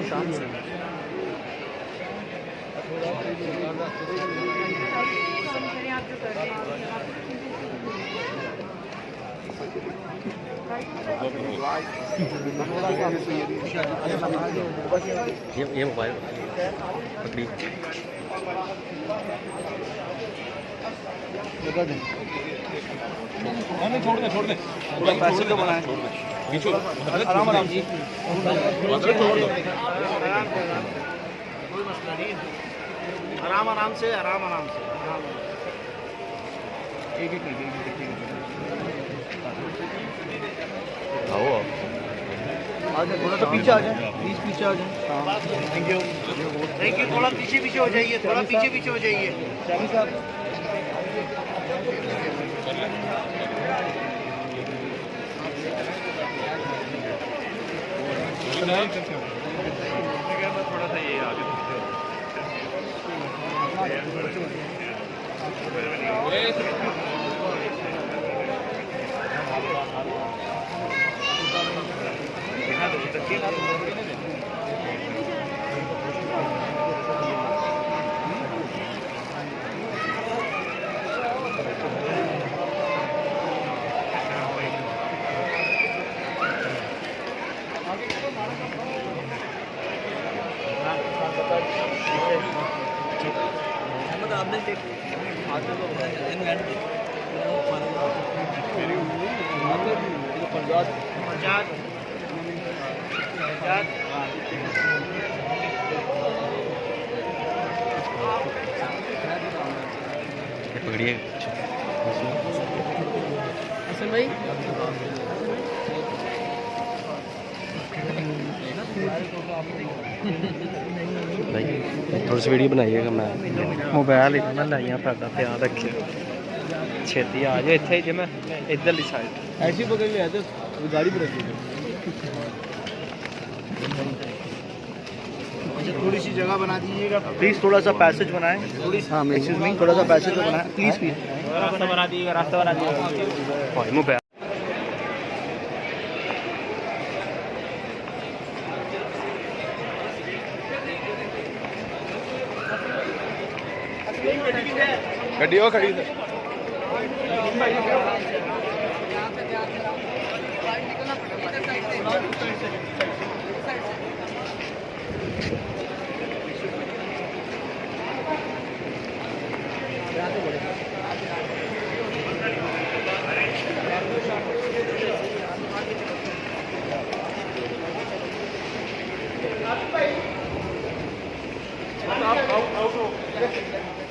शाम से ये मोबाइल पकड़ी छोड़ दे थोड़ा पैसे तो बनाए आराम आराम जी छोड़ दो कोई मसला नहीं आराम आराम से एक आओ आ जाए थोड़ा सा पीछे आ जाए प्लीज पीछे आ जाए थैंक यू थोड़ा पीछे हो जाइए थोड़ा पीछे हो जाइए चाबी साहब थोड़ा सा ये आगे पकड़िए भाई थोड़ी सी वीडियो बनाइएगा मैं मोबाइल इतना लाइया पैदा ध्यान रखिए छेती आ जाए इतने जे मैं इधरली साइड ऐसी पकड़ लिया तो गाड़ी पर रखिए थोड़ी सी जगह बना दीजिएगा प्लीज थोड़ा सा पैसेज बनाएं हाँ एक्सक्यूज मी थोड़ा सा पैसेज तो बनाएं प्लीज रास्ता बना दीजिएगा मोबाइल गड्डी वो खड़ी है आप